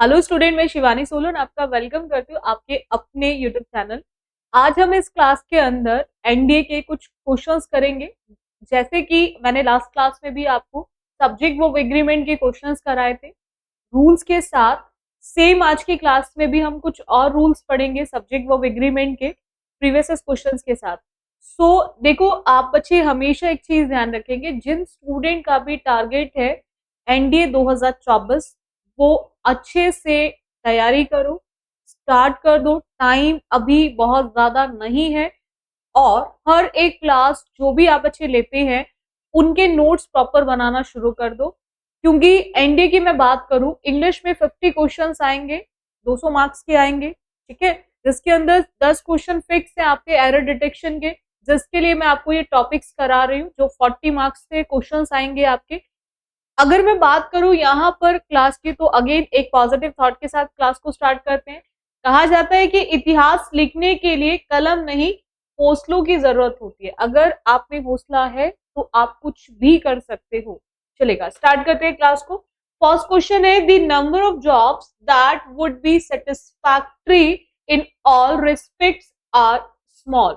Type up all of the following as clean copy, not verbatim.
Hello student, मैं शिवानी सोलन आपका welcome करती हूँ आपके अपने यूट्यूब चैनल। आज हम इस क्लास के अंदर एनडीए के कुछ क्वेश्चंस करेंगे। जैसे कि मैंने लास्ट क्लास में भी आपको सब्जेक्ट वर्ब एग्रीमेंट के क्वेश्चंस कराए थे रूल्स के साथ। सेम आज की क्लास में भी हम कुछ और रूल्स पढ़ेंगे सब्जेक्ट वर्ब एग्रीमेंट के प्रीवियस क्वेश्चंस के साथ। देखो आप बच्चे हमेशा एक चीज ध्यान रखेंगे, जिन स्टूडेंट का भी टारगेट है एनडीए 2024 वो अच्छे से तैयारी करो, स्टार्ट कर दो। टाइम अभी बहुत ज्यादा नहीं है और हर एक क्लास जो भी आप बच्चे लेते हैं उनके नोट्स प्रॉपर बनाना शुरू कर दो। क्योंकि एनडीए की मैं बात करूं, इंग्लिश में 50 क्वेश्चंस आएंगे, 200 मार्क्स के आएंगे, ठीक है, जिसके अंदर 10 क्वेश्चन फिक्स है आपके एरर डिटेक्शन के, जिसके लिए मैं आपको ये टॉपिक्स करा रही हूँ। जो 40 मार्क्स के क्वेश्चंस आएंगे आपके। अगर मैं बात करूं यहाँ पर क्लास की, तो अगेन एक पॉजिटिव थॉट के साथ क्लास को स्टार्ट करते हैं। कहा जाता है कि इतिहास लिखने के लिए कलम नहीं हौसलों की जरूरत होती है। अगर आप में हौसला है तो आप कुछ भी कर सकते हो। चलेगा, स्टार्ट करते हैं क्लास को। फर्स्ट क्वेश्चन है, the number of jobs that would be satisfactory in all respects are small.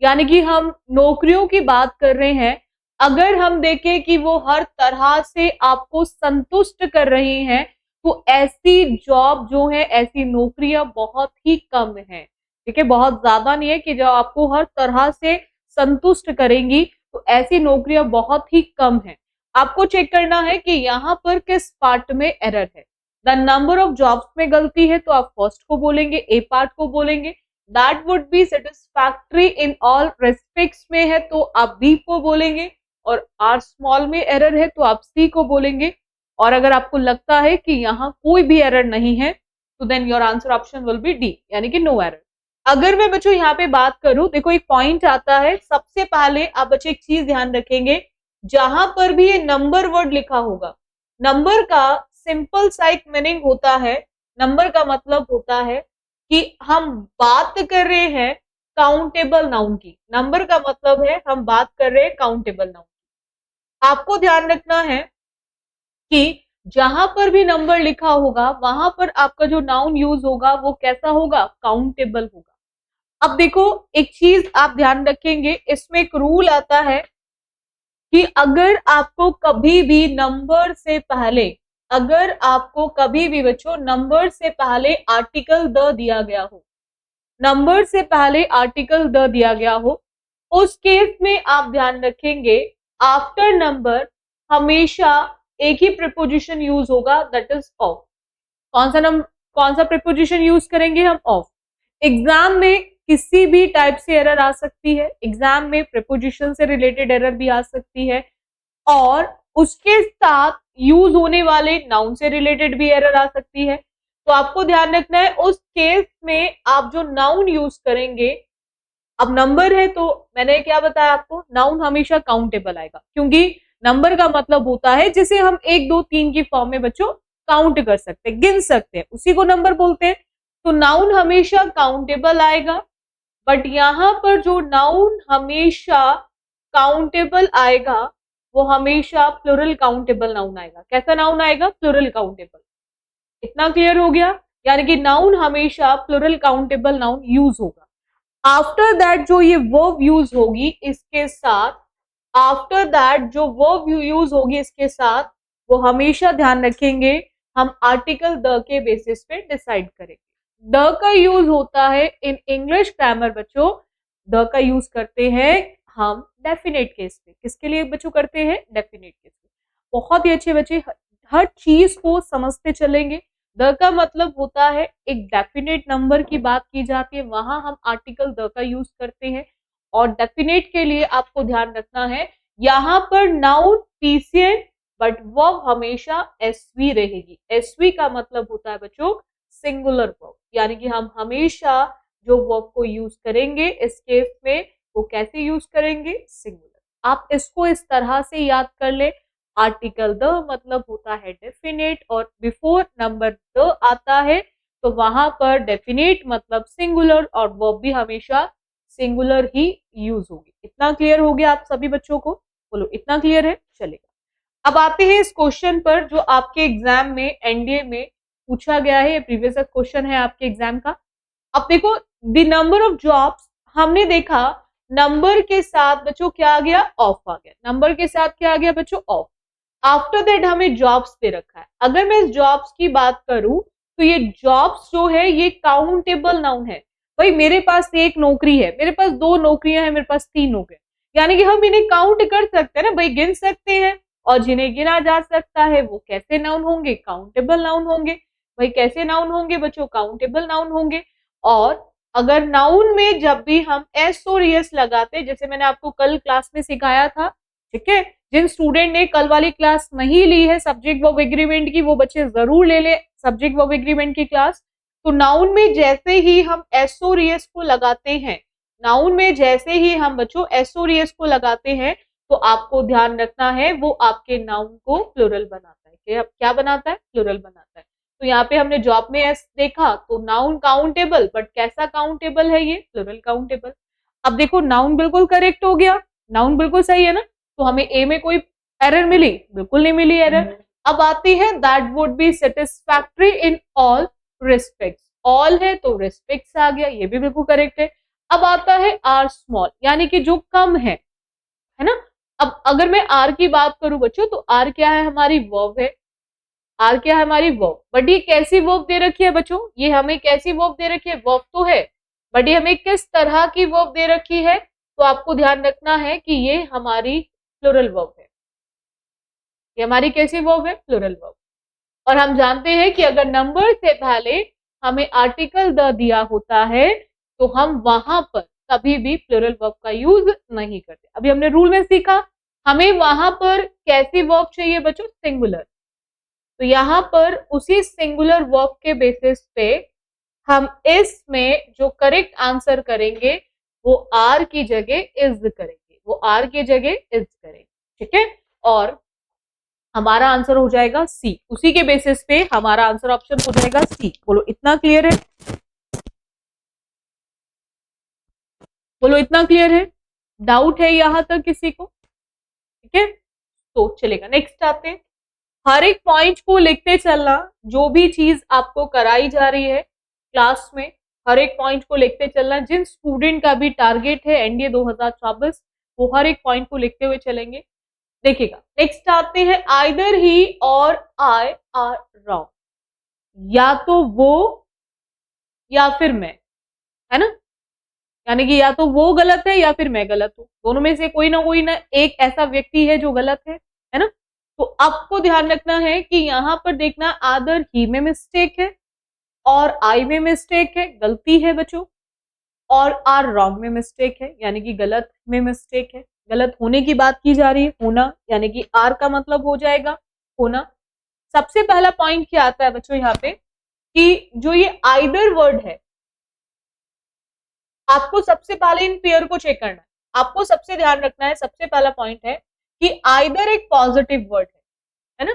यानी कि हम नौकरियों की बात कर रहे हैं। अगर हम देखें कि वो हर तरह से आपको संतुष्ट कर रही हैं, तो ऐसी जॉब जो है, ऐसी नौकरियां बहुत ही कम है। ठीक है, बहुत ज्यादा नहीं है कि जो आपको हर तरह से संतुष्ट करेंगी, तो ऐसी नौकरियां बहुत ही कम है। आपको चेक करना है कि यहाँ पर किस पार्ट में एरर है। द नंबर ऑफ जॉब्स में गलती है तो आप फर्स्ट को बोलेंगे, ए पार्ट को बोलेंगे। That would be satisfactory in all respects में है तो आप बी को बोलेंगे, और आर स्मॉल में एरर है तो आप सी को बोलेंगे। और अगर आपको लगता है कि यहाँ कोई भी एरर नहीं है तो then your answer option will be D, यानी कि नो एरर। अगर मैं बच्चों यहाँ पे बात करूं, देखो एक पॉइंट आता है। सबसे पहले आप बच्चे एक चीज ध्यान रखेंगे, जहां पर भी ये नंबर वर्ड लिखा होगा, नंबर का सिंपल सा एक मीनिंग होता है। नंबर का मतलब होता है कि हम बात कर रहे हैं काउंटेबल नाउन की। नंबर का मतलब है हम बात कर रहे हैं काउंटेबल नाउन। आपको ध्यान रखना है कि जहां पर भी नंबर लिखा होगा वहां पर आपका जो नाउन यूज होगा वो कैसा होगा, काउंटेबल होगा। अब देखो एक चीज आप ध्यान रखेंगे, इसमें एक रूल आता है कि अगर आपको कभी भी नंबर से पहले, अगर आपको कभी भी बच्चों नंबर से पहले आर्टिकल द दिया गया हो, नंबर से पहले आर्टिकल द दिया गया हो, उस केस में आप ध्यान रखेंगे आफ्टर नंबर हमेशा एक ही प्रीपोजिशन यूज होगा, दैट इज ऑफ। कौन सा प्रीपोजिशन यूज करेंगे हम, ऑफ। एग्जाम में किसी भी टाइप से एरर आ सकती है, एग्जाम में प्रीपोजिशन से रिलेटेड एरर भी आ सकती है, और उसके साथ यूज होने वाले नाउन से रिलेटेड भी एरर आ सकती है। तो आपको ध्यान रखना है उस केस में आप जो नाउन यूज करेंगे, अब नंबर है तो मैंने क्या बताया आपको, नाउन हमेशा काउंटेबल आएगा, क्योंकि नंबर का मतलब होता है जिसे हम 1 2 3 की फॉर्म में बच्चों काउंट कर सकते हैं, गिन सकते हैं, उसी को नंबर बोलते हैं। तो नाउन हमेशा काउंटेबल आएगा। बट यहाँ पर जो नाउन हमेशा काउंटेबल आएगा वो हमेशा प्लुरल काउंटेबल नाउन आएगा। कैसा नाउन आएगा, प्लुरल काउंटेबल। इतना क्लियर हो गया, यानी कि नाउन हमेशा प्लुरल काउंटेबल नाउन यूज होगा। आफ्टर दैट जो ये वर्ब यूज होगी इसके साथ, आफ्टर दैट जो वर्ब यूज होगी इसके साथ, वो हमेशा ध्यान रखेंगे हम आर्टिकल द के बेसिस पे डिसाइड करेंगे। द का यूज होता है इन इंग्लिश ग्रामर बच्चों, द का यूज करते हैं हम डेफिनेट केस पे। किसके लिए बच्चों करते हैं, डेफिनेट केस पे। बहुत ही अच्छे बच्चे हर चीज को समझते चलेंगे। द का मतलब होता है एक डेफिनेट नंबर की बात की जाती है, वहां हम आर्टिकल द का यूज करते हैं। और डेफिनेट के लिए आपको ध्यान रखना है यहाँ पर नाउन पीसीएन, बट वर्ब हमेशा एसवी रहेगी। एसवी का मतलब होता है बच्चों सिंगुलर वर्ब, यानी कि हम हमेशा जो वर्ब को यूज करेंगे इस केस में वो कैसे यूज करेंगे, सिंगुलर। आप इसको इस तरह से याद कर ले, आर्टिकल द मतलब होता है डेफिनेट, और बिफोर नंबर द आता है तो वहां पर डेफिनेट मतलब सिंगुलर, और वर्ब भी हमेशा सिंगुलर ही यूज होगी। इतना क्लियर हो गया आप सभी बच्चों को, बोलो इतना क्लियर है, चलेगा। अब आते हैं इस क्वेश्चन पर जो आपके एग्जाम में एनडीए में पूछा गया है, ये प्रीवियस क्वेश्चन है आपके एग्जाम का। अब देखो द नंबर ऑफ जॉब्स, हमने देखा नंबर के साथ बच्चों क्या आ गया, ऑफ आ गया, नंबर के साथ क्या आ गया बच्चों, ऑफ। आफ्टर दैट हमें जॉब्स दे रखा है। अगर मैं इस जॉब्स की बात करूं तो ये जॉब्स जो है ये काउंटेबल नाउन है। भाई मेरे पास एक नौकरी है, मेरे पास दो नौकरियां हैं, मेरे पास तीन नौकरियां, यानी कि हम इन्हें काउंट कर सकते हैं ना भाई, गिन सकते हैं। और जिन्हें गिना जा सकता है वो कैसे नाउन होंगे, काउंटेबल नाउन होंगे। भाई कैसे नाउन होंगे बच्चों, काउंटेबल नाउन होंगे। और अगर नाउन में जब भी हम एस और एस लगाते हैं, जैसे मैंने आपको कल क्लास में सिखाया था, ठीक है, जिन स्टूडेंट ने कल वाली क्लास नहीं ली है सब्जेक्ट वर्ब एग्रीमेंट की, वो बच्चे जरूर ले ले सब्जेक्ट वर्ब एग्रीमेंट की क्लास। तो नाउन में जैसे ही हम एस और एस को लगाते हैं, नाउन में जैसे ही हम बच्चों एस और एस को लगाते हैं, तो आपको ध्यान रखना है वो आपके नाउन को प्लुरल बनाता है। क्या बनाता है, प्लुरल बनाता है। तो यहाँ पे हमने जॉब में एस देखा तो नाउन काउंटेबल, बट कैसा काउंटेबल है, ये प्लुरल काउंटेबल। अब देखो नाउन बिल्कुल करेक्ट हो गया, नाउन बिल्कुल सही है ना, तो हमें ए में कोई एरर मिली, बिल्कुल नहीं मिली एरर। अब आती है that would be satisfactory in all respects, all है तो रिस्पेक्ट्स आ गया, ये भी बिल्कुल करेक्ट है। अब आता है आर स्मॉल, यानी कि जो कम है ना। अब अगर मैं आर की बात करूं बच्चों, तो आर क्या है, हमारी वर्ब है। आर क्या है, हमारी वर्ब। बट ये कैसी वर्ब दे रखी है बच्चों, ये हमें कैसी वर्ब दे रखी है, वर्ब तो है, बट ये हमें किस तरह की वर्ब दे रखी है, तो आपको ध्यान रखना है कि ये हमारी प्लुरल वर्ब है। ये हमारी कैसी वर्ब है, प्लुरल वर्ब। और हम जानते हैं कि अगर नंबर से पहले हमें आर्टिकल द दिया होता है तो हम वहां पर कभी भी प्लुरल वर्ब का यूज नहीं करते। अभी हमने रूल में सीखा, हमें वहां पर कैसी वर्ब चाहिए बच्चों, सिंगुलर। तो यहां पर उसी सिंगुलर वर्ब के बेसिस पे हम इसमें जो करेक्ट आंसर करेंगे वो आर की जगह इज करेंगे, वो आर की जगह इज करेंगे, ठीक है। और हमारा आंसर हो जाएगा सी, उसी के बेसिस पे हमारा आंसर ऑप्शन हो जाएगा सी। बोलो इतना क्लियर है, बोलो इतना क्लियर है, डाउट है यहां तक किसी को, ठीक है। तो चलेगा, नेक्स्ट आते हैं। हर एक पॉइंट को लिखते चलना, जो भी चीज आपको कराई जा रही है क्लास में, हर एक पॉइंट को लिखते चलना। जिन स्टूडेंट का भी टारगेट है एनडीए 2024, वो हर एक पॉइंट को लिखते हुए चलेंगे। देखिएगा नेक्स्ट आते हैं, आइदर ही और आई आर रॉन्ग, या तो वो या फिर मैं, है ना, यानी कि या तो वो गलत है या फिर मैं गलत हूं, दोनों में से कोई ना एक ऐसा व्यक्ति है जो गलत है ना। तो आपको ध्यान रखना है कि यहां पर देखना आदर ही में मिस्टेक है, और आई में मिस्टेक है, गलती है बच्चों, और आर रॉन्ग में मिस्टेक है, यानी कि गलत में मिस्टेक है। गलत होने की बात की जा रही है, होना, यानी कि आर का मतलब हो जाएगा होना। सबसे पहला पॉइंट क्या आता है बच्चों यहाँ पे, कि जो ये आइदर वर्ड है, आपको सबसे पहले इन पेयर को चेक करना है। आपको सबसे ध्यान रखना है, सबसे पहला पॉइंट है कि आइदर एक पॉजिटिव वर्ड है ना।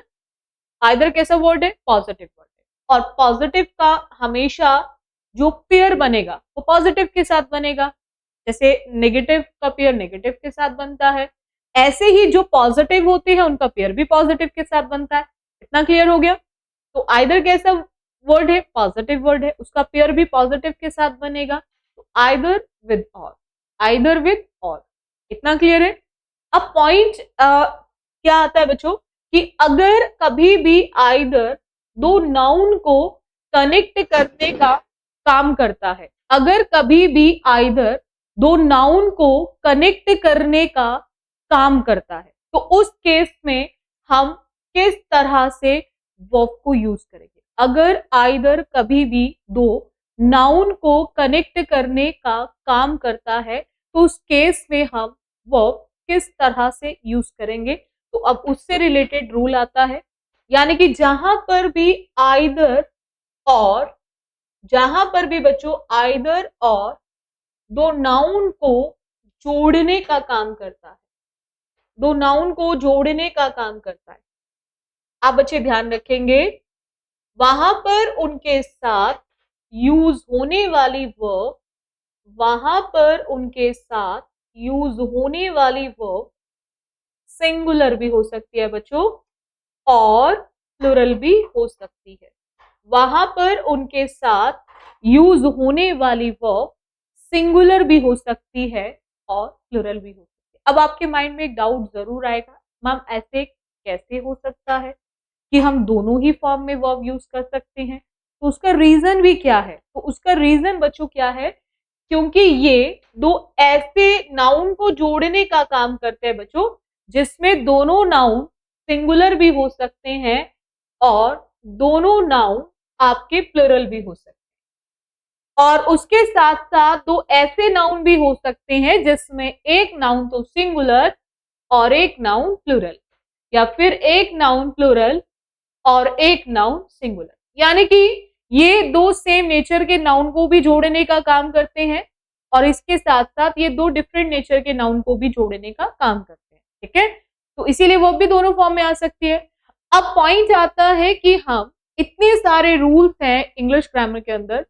आइदर कैसा वर्ड है, पॉजिटिव वर्ड है, और पॉजिटिव का हमेशा जो पेयर बनेगा वो पॉजिटिव के साथ बनेगा। जैसे नेगेटिव का पेयर नेगेटिव के साथ बनता है, ऐसे ही जो पॉजिटिव होते हैं उनका पेयर भी पॉजिटिव के साथ बनता है। इतना क्लियर हो गया। तो आइदर कैसा वर्ड है, पॉजिटिव वर्ड है, उसका पेयर भी पॉजिटिव के साथ बनेगा। तो आइदर विद और, आइदर विद और, इतना क्लियर है। अब पॉइंट क्या आता है बच्चों, कि अगर कभी भी आइदर दो नाउन को कनेक्ट करने का काम करता है, अगर कभी भी आइदर दो नाउन को कनेक्ट करने का काम करता है, तो उस केस में हम किस तरह से वर्ब को यूज करेंगे। अगर आइदर कभी भी दो नाउन को कनेक्ट करने का काम करता है, तो उस केस में हम वर्ब किस तरह से यूज करेंगे। तो अब उससे रिलेटेड रूल आता है, यानी कि जहां पर भी आइदर और, जहां पर भी बच्चों आइदर और दो नाउन को जोड़ने का काम करता है, दो नाउन को जोड़ने का काम करता है, आप बच्चे ध्यान रखेंगे वहां पर उनके साथ यूज होने वाली वर्ब, वहां पर उनके साथ यूज होने वाली वर्ब सिंगुलर भी हो सकती है बच्चों, और प्लुरल भी हो सकती है। वहां पर उनके साथ यूज होने वाली वर्ब सिंगुलर भी हो सकती है और प्लूरल भी हो सकती है। अब आपके माइंड में एक डाउट जरूर आएगा, मैम ऐसे कैसे हो सकता है कि हम दोनों ही फॉर्म में वर्ब यूज कर सकते हैं? तो उसका रीजन भी क्या है? तो उसका रीजन बच्चों क्या है, क्योंकि ये दो ऐसे नाउन को जोड़ने का काम करते हैं बच्चों, जिसमें दोनों नाउन सिंगुलर भी हो सकते हैं और दोनों नाउन आपके प्लुरल भी हो सकते हैं। और उसके साथ साथ दो ऐसे नाउन भी हो सकते हैं जिसमें एक नाउन तो सिंगुलर और एक नाउन प्लुरल, या फिर एक नाउन प्लुरल और एक नाउन सिंगुलर। यानी कि ये दो सेम नेचर के नाउन को भी जोड़ने का काम करते हैं और इसके साथ साथ ये दो डिफरेंट नेचर के नाउन को भी जोड़ने का काम करते हैं। ठीक है, तो इसीलिए वो भी दोनों फॉर्म में आ सकती है। अब पॉइंट आता है कि हम इतने सारे रूल्स हैं इंग्लिश ग्रामर के अंदर,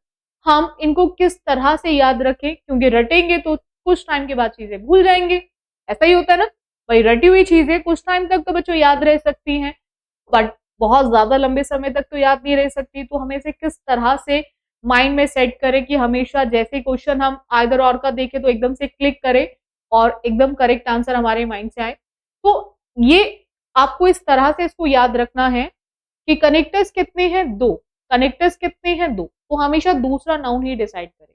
हम इनको किस तरह से याद रखें, क्योंकि रटेंगे तो कुछ टाइम के बाद चीजें भूल जाएंगे। ऐसा ही होता है ना भाई, रटी हुई चीजें कुछ टाइम तक तो बच्चों याद रह सकती हैं, बट बहुत ज्यादा लंबे समय तक तो याद नहीं रह सकती। तो हमें इसे किस तरह से माइंड में सेट करें कि हमेशा जैसे क्वेश्चन हम आइदर और का देखें तो एकदम से क्लिक करें और एकदम करेक्ट आंसर हमारे माइंड से आए। तो ये आपको इस तरह से इसको याद रखना है कि कनेक्टर्स कितने हैं? दो। कनेक्टर्स कितने हैं? दो। तो हमेशा दूसरा नाउन ही डिसाइड करेगा।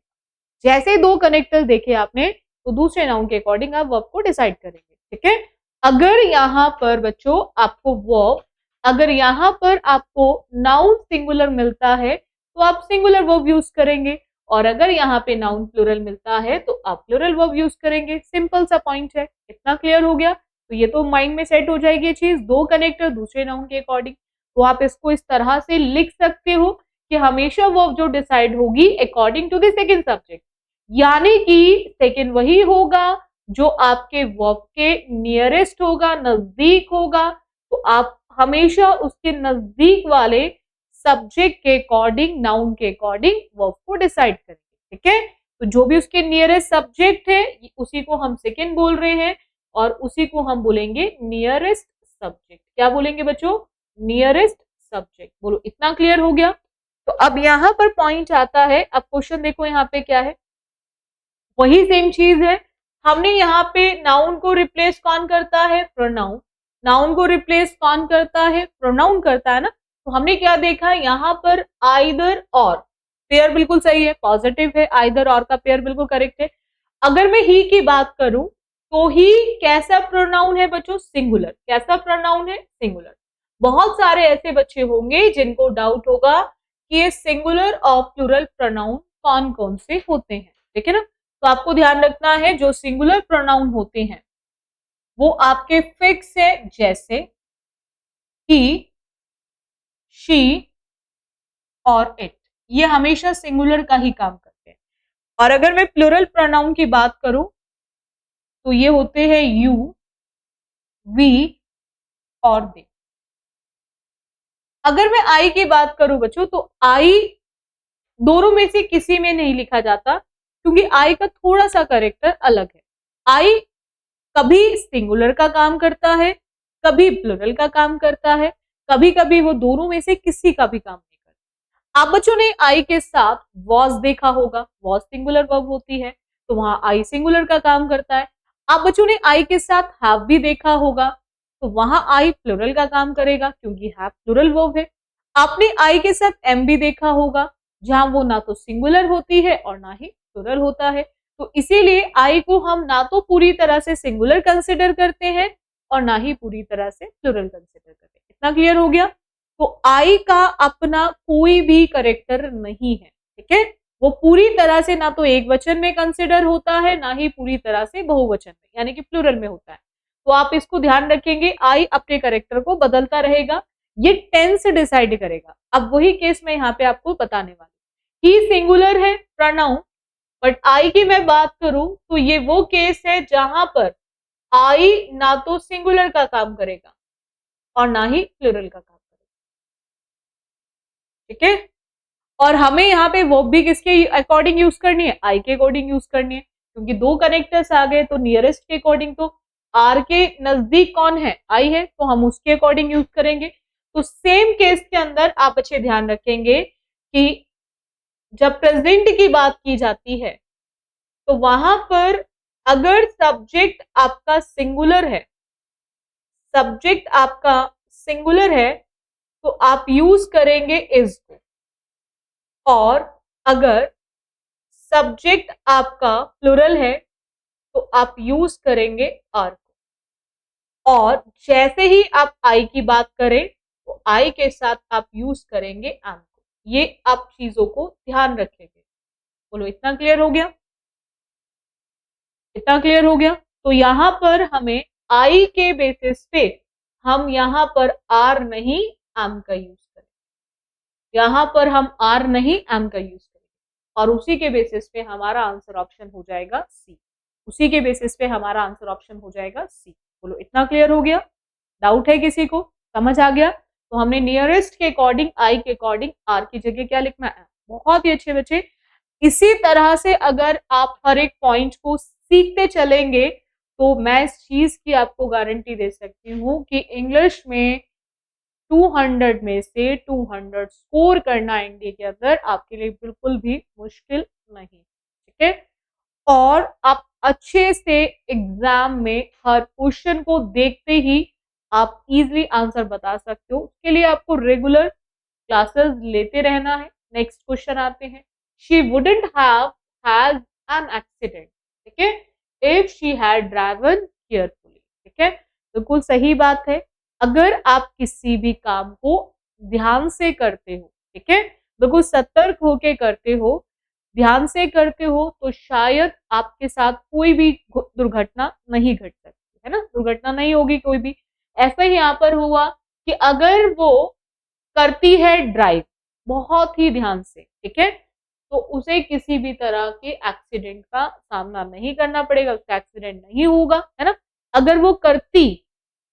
जैसे दो कनेक्टर्स देखे आपने तो दूसरे नाउन के अकॉर्डिंग आप वर्ब को डिसाइड करेंगे। ठीक है, अगर यहाँ पर बच्चों आपको वर्ब, अगर यहाँ पर आपको नाउन सिंगुलर मिलता है तो आप सिंगुलर वर्ब यूज करेंगे, और अगर यहाँ पे नाउन प्लूरल मिलता है तो आप प्लूरल वर्ब यूज करेंगे। सिंपल सा पॉइंट है। इतना क्लियर हो गया? तो ये तो माइंड में सेट हो जाएगी ये चीज, दो कनेक्टर दूसरे नाउन के अकॉर्डिंग। तो आप इसको इस तरह से लिख सकते हो कि हमेशा वर्ब जो डिसाइड होगी according to the second subject, यानी कि सेकंड वही होगा जो आपके वर्ब के नियरेस्ट होगा, नजदीक होगा। तो आप हमेशा उसके नजदीक वाले सब्जेक्ट के अकॉर्डिंग, नाउन के अकॉर्डिंग वर्ब को डिसाइड करेंगे। ठीक है, तो जो भी उसके नियरेस्ट सब्जेक्ट है उसी को हम सेकंड बोल रहे हैं और उसी को हम बोलेंगे नियरेस्ट सब्जेक्ट। क्या बोलेंगे बच्चों? Nearest subject. बोलो, इतना क्लियर हो गया? तो अब यहां पर पॉइंट आता है, अब क्वेश्चन देखो यहाँ पे क्या है, वही सेम चीज है। हमने यहाँ पे नाउन को रिप्लेस कौन करता है? प्रोनाउन। नाउन को रिप्लेस कौन करता है? प्रोनाउन करता है ना। तो हमने क्या देखा यहाँ पर? आइदर और पेयर बिल्कुल सही है, पॉजिटिव है, आइदर और का पेयर बिल्कुल करेक्ट है। अगर मैं ही की बात करूं तो ही कैसा प्रोनाउन है बच्चों? सिंगुलर। कैसा प्रोनाउन है? सिंगुलर। बहुत सारे ऐसे बच्चे होंगे जिनको डाउट होगा कि ये सिंगुलर और प्लूरल प्रोनाउन कौन कौन से होते हैं। ठीक है ना, तो आपको ध्यान रखना है जो सिंगुलर प्रोनाउन होते हैं वो आपके फिक्स है, जैसे ही, शी और इट, ये हमेशा सिंगुलर का ही काम करते हैं। और अगर मैं प्लूरल प्रोनाउन की बात करूं तो ये होते हैं यू, वी और दे। अगर मैं आई की बात करूं बच्चों तो आई दोनों में से किसी में नहीं लिखा जाता, क्योंकि आई का थोड़ा सा कैरेक्टर अलग है। आई कभी सिंगुलर का काम करता है, कभी प्लुरल का काम करता है, कभी कभी वो दोनों में से किसी का भी काम नहीं करता। आप बच्चों ने आई के साथ वॉज देखा होगा, वॉज सिंगुलर वर्ब होती है तो वहां आई सिंगुलर का काम करता है। आप बच्चों ने आई के साथ हैव भी देखा होगा तो वहां आई प्लुरल का काम करेगा, क्योंकि हैव प्लुरल वर्ब है। आपने आई के साथ एम भी देखा होगा, जहां वो ना तो सिंगुलर होती है और ना ही प्लुरल होता है। तो इसीलिए आई को हम ना तो पूरी तरह से सिंगुलर कंसिडर करते हैं और ना ही पूरी तरह से प्लुरल कंसिडर करते हैं। इतना क्लियर हो गया? तो आई का अपना कोई भी करेक्टर नहीं है। ठीक है, वो पूरी तरह से ना तो एक वचन में कंसिडर होता है ना ही पूरी तरह से बहुवचन में यानी कि प्लुरल में होता है। तो आप इसको ध्यान रखेंगे, आई अपने करेक्टर को बदलता रहेगा, ये टेंस डिसाइड करेगा। अब वही केस मैं यहाँ पे आपको बताने वाली। ही सिंगुलर है प्रोनाउन, बट आई की मैं बात करूं तो ये वो केस है जहां पर आई ना तो सिंगुलर का काम करेगा और ना ही प्लुरल का काम करेगा। ठीक है, और हमें यहाँ पे वो भी किसके अकॉर्डिंग यूज करनी है? आई के अकॉर्डिंग यूज करनी है, क्योंकि दो कनेक्टर्स आ गए तो नियरेस्ट के अकॉर्डिंग, तो आर के नजदीक कौन है? आई है, तो हम उसके अकॉर्डिंग यूज करेंगे। तो सेम केस के अंदर आप अच्छे ध्यान रखेंगे कि जब प्रेजेंट की बात की जाती है तो वहां पर अगर सब्जेक्ट आपका सिंगुलर है, सब्जेक्ट आपका सिंगुलर है तो आप यूज करेंगे इज को, और अगर सब्जेक्ट आपका प्लुरल है तो आप यूज करेंगे आर को, और जैसे ही आप आई की बात करें तो आई के साथ आप यूज करेंगे एम को। ये आप चीजों को ध्यान रखेंगे। बोलो इतना क्लियर हो गया? इतना क्लियर हो गया? तो यहां पर हमें आई के बेसिस पे हम यहां पर आर नहीं एम का यूज करें, यहां पर हम आर नहीं एम का यूज करें, और उसी के बेसिस पे हमारा आंसर ऑप्शन हो जाएगा सी। उसी के बेसिस पे हमारा आंसर ऑप्शन हो जाएगा सी। बोलो इतना क्लियर हो गया? डाउट है किसी को? समझ आ गया? तो हमने नियरेस्ट के अकॉर्डिंग आई के अकॉर्डिंग आर की जगह क्या लिखना है? बहुत ही अच्छे बच्चे। इसी तरह से अगर आप हर एक पॉइंट को सीखते चलेंगे तो मैं इस चीज की आपको गारंटी दे सकती हूँ कि इंग्लिश में 200 में से 200 स्कोर करना एनडीए के अंदर आपके लिए बिल्कुल भी मुश्किल नहीं। ठीक है? और आप अच्छे से एग्जाम में हर क्वेश्चन को देखते ही आप इजीली आंसर बता सकते हो। उसके लिए आपको रेगुलर क्लासेस लेते रहना है। नेक्स्ट क्वेश्चन आते हैं। She wouldn't have has an accident, ठीक है, if she had driven carefully. ठीक है, बिल्कुल सही बात है। अगर आप किसी भी काम को ध्यान से करते हो, ठीक है, बिल्कुल सतर्क होके करते हो, ध्यान से करते हो, तो शायद आपके साथ कोई भी दुर्घटना नहीं घट सकती है ना, दुर्घटना नहीं होगी कोई भी। ऐसा ही यहाँ पर हुआ कि अगर वो करती है ड्राइव बहुत ही ध्यान से, ठीक है, तो उसे किसी भी तरह के एक्सीडेंट का सामना नहीं करना पड़ेगा, उसका एक्सीडेंट नहीं होगा, है ना, अगर वो करती।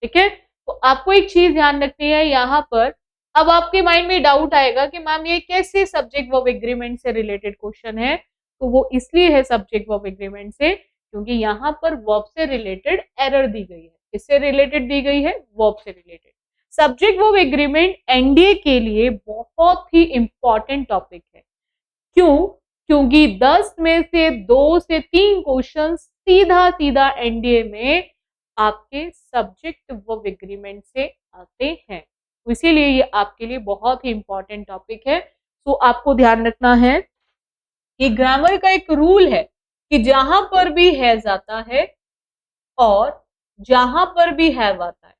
ठीक है, तो आपको एक चीज ध्यान रखनी है यहाँ पर। अब आपके माइंड में डाउट आएगा कि मैम ये कैसे सब्जेक्ट वर्ब एग्रीमेंट से रिलेटेड क्वेश्चन है? तो वो इसलिए है सब्जेक्ट वर्ब एग्रीमेंट से क्योंकि यहाँ पर वर्ब से रिलेटेड एरर दी गई है। किससे रिलेटेड दी गई है? वर्ब से related. Subject verb agreement NDA के लिए बहुत ही इंपॉर्टेंट टॉपिक है। क्यों? क्योंकि 10 में से 2 से 3 क्वेश्चन सीधा सीधा एनडीए में आपके सब्जेक्ट वर्ब एग्रीमेंट से आते हैं, तो इसीलिए ये आपके लिए बहुत ही इंपॉर्टेंट टॉपिक है। तो आपको ध्यान रखना है कि ग्रामर का एक रूल है कि जहां पर भी हैज आता है और जहां पर भी हैव आता है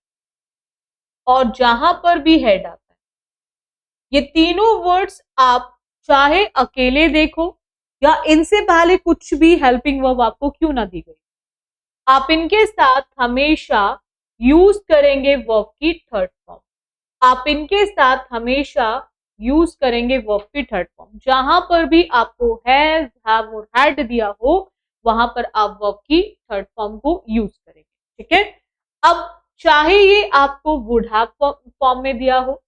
और जहां पर भी हेड आता है, ये तीनों वर्ड्स आप चाहे अकेले देखो या इनसे पहले कुछ भी हेल्पिंग वर्ब आपको क्यों ना दी गई, आप इनके साथ हमेशा यूज करेंगे वर्ब की थर्ड फॉर्म। आप इनके साथ हमेशा यूज करेंगे वर्ब की थर्ड फॉर्म। जहां पर भी आपको हैज, हैव और हैड दिया हो वहां पर आप वर्ब की थर्ड फॉर्म को यूज करेंगे। ठीक है, अब चाहे ये आपको वुड हैव फॉर्म में दिया हो,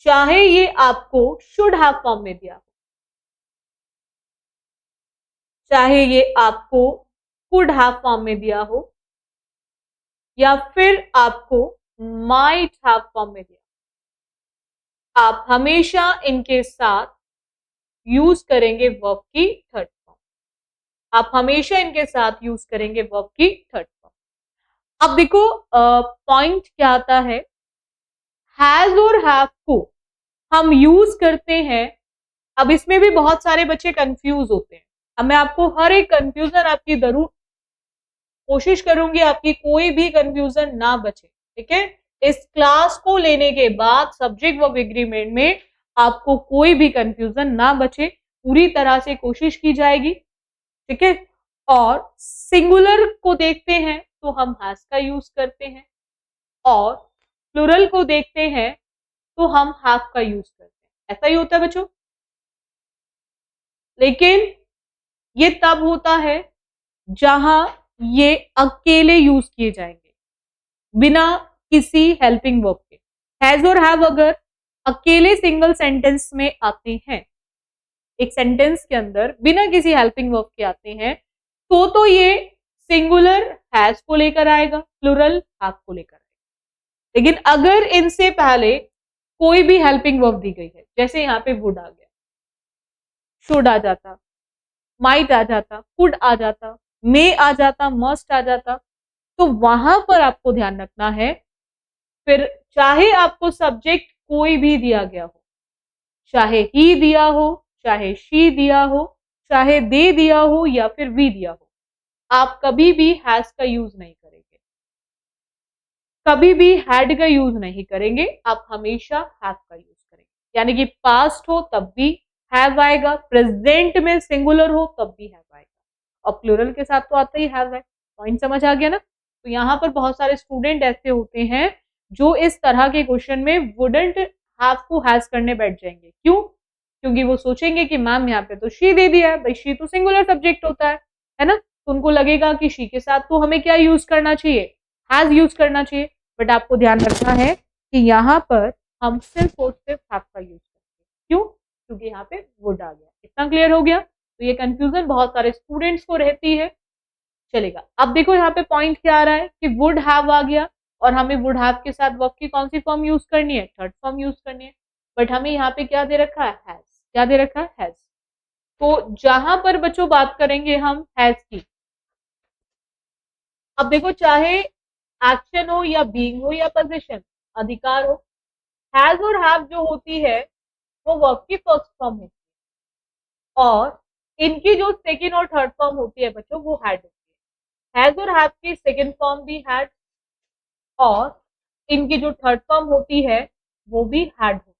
चाहे ये आपको शुड हैव फॉर्म में दिया हो, चाहे ये आपको कुड हैव फॉर्म में दिया हो, या फिर आपको माइट हैव फॉर्म में दिया, आप हमेशा इनके साथ यूज करेंगे वर्ब की थर्ड फॉर्म। आप हमेशा इनके साथ यूज करेंगे वर्ब की थर्ड फॉर्म। अब देखो पॉइंट क्या आता है, हैज और हैव को हम यूज करते हैं। अब इसमें भी बहुत सारे बच्चे कंफ्यूज होते हैं। अब मैं आपको हर एक कंफ्यूजन आपकी जरूर कोशिश करूंगी आपकी कोई भी कंफ्यूजन ना बचे। ठीक है, इस क्लास को लेने के बाद सब्जेक्ट वर्ब एग्रीमेंट में आपको कोई भी कंफ्यूजन ना बचे, पूरी तरह से कोशिश की जाएगी। ठीक है, और सिंगुलर को देखते हैं तो हम हैज का यूज करते हैं, और प्लुरल को देखते हैं तो हम हैव का यूज करते हैं। ऐसा ही होता है बच्चों, लेकिन ये तब होता है जहां ये अकेले यूज किए जाएंगे बिना किसी हेल्पिंग वर्ब के। हैज और हैव अगर अकेले सिंगल सेंटेंस में आते हैं, एक सेंटेंस के अंदर बिना किसी हेल्पिंग वर्ब के आते हैं, तो ये सिंगुलर हैज को लेकर आएगा, प्लुरल हैव को लेकर आएगा। लेकिन अगर इनसे पहले कोई भी हेल्पिंग वर्ब दी गई है, जैसे यहाँ पे वुड आ गया, शुड आ जाता, माइट आ जाता, कुड आ जाता, मे आ जाता, मस्ट आ जाता, तो वहां पर आपको ध्यान रखना है, फिर चाहे आपको सब्जेक्ट कोई भी दिया गया हो, चाहे ही दिया हो, चाहे शी दिया हो, चाहे दे दिया हो या फिर वी दिया हो, आप कभी भी हैज का यूज नहीं करेंगे, कभी भी हैड का यूज नहीं करेंगे, आप हमेशा हैव का यूज करेंगे। यानी कि पास्ट हो तब भी हैव आएगा, प्रेजेंट में सिंगुलर हो तब भी हैव आएगा, और प्लूरल के साथ तो आता ही हैव है। पॉइंट समझ आ गया ना? तो यहाँ पर बहुत सारे स्टूडेंट ऐसे होते हैं जो इस तरह के क्वेश्चन में वुडंट हैव को हैज करने बैठ जाएंगे। क्यों? क्योंकि वो सोचेंगे कि मैम यहाँ पे तो शी दे दिया है, भाई शी तो सिंगुलर सब्जेक्ट होता है ना? तो उनको लगेगा कि शी के साथ तो हमें क्या यूज करना चाहिए, हैज यूज करना चाहिए। बट आपको ध्यान रखना है कि यहाँ पर हम सिर्फ और सिर्फ हैव का यूज करेंगे। क्यों? क्योंकि यहाँ पे वुड आ गया। इतना क्लियर हो गया? तो ये कंफ्यूजन बहुत सारे स्टूडेंट्स को रहती है। चलेगा, अब देखो यहाँ पे पॉइंट क्या आ रहा है कि वुड हैव आ गया और हमें वुड हैव के साथ वर्ब की कौन सी फॉर्म यूज करनी है, थर्ड फॉर्म यूज करनी है। बट हमें यहाँ पे क्या दे रखा है, हैज। क्या दे रखा है, हैज। तो जहां पर बच्चों बात करेंगे हम हैज की, अब देखो चाहे एक्शन हो या बीइंग हो या पोजीशन, अधिकार हो, हैज और हैव जो होती है वो वर्ब की फर्स्ट फॉर्म होती है, और इनकी जो सेकेंड और थर्ड फॉर्म होती है बच्चों वो हैड होती है। हैज और हैव की सेकेंड फॉर्म भी हैड, और इनकी जो थर्ड फॉर्म होती है वो भी हैड होती है।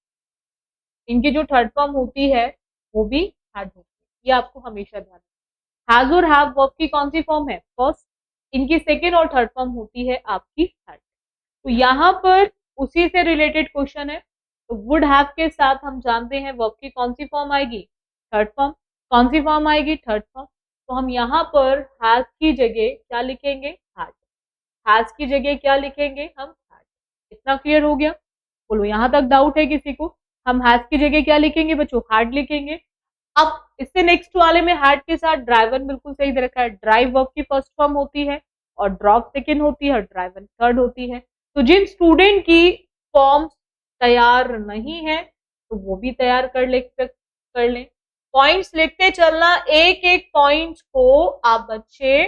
इनकी जो थर्ड फॉर्म होती है वो भी हैड होती है। ये आपको हमेशा ध्यान रखना। हैज और हैव वर्ब की कौन सी फॉर्म है, फर्स्ट। इनकी सेकेंड और थर्ड फॉर्म होती है आपकी थर्ड। तो यहाँ पर उसी से रिलेटेड क्वेश्चन है। तो वुड हैव के साथ हम जानते हैं वर्ब की कौन सी फॉर्म आएगी, थर्ड फॉर्म। कौन सी फॉर्म आएगी, थर्ड फॉर्म। तो हम यहाँ पर हैज की जगह क्या लिखेंगे, हैड। हैज की जगह क्या लिखेंगे, हम हैड। इतना क्लियर हो गया? बोलो यहाँ तक डाउट है किसी को? हम हैज की जगह क्या लिखेंगे बच्चों, हैड लिखेंगे। अब इससे नेक्स्ट वाले में हैड के साथ ड्राइवन बिल्कुल सही दे रखा है। ड्राइव वर्ब की फर्स्ट फॉर्म होती है और ड्रॉप सेकेंड होती है और ड्राइवन थर्ड होती है। तो जिन स्टूडेंट की फॉर्म तैयार नहीं है तो वो भी तैयार कर लें। पॉइंट्स लिखते चलना, एक एक पॉइंट को आप बच्चे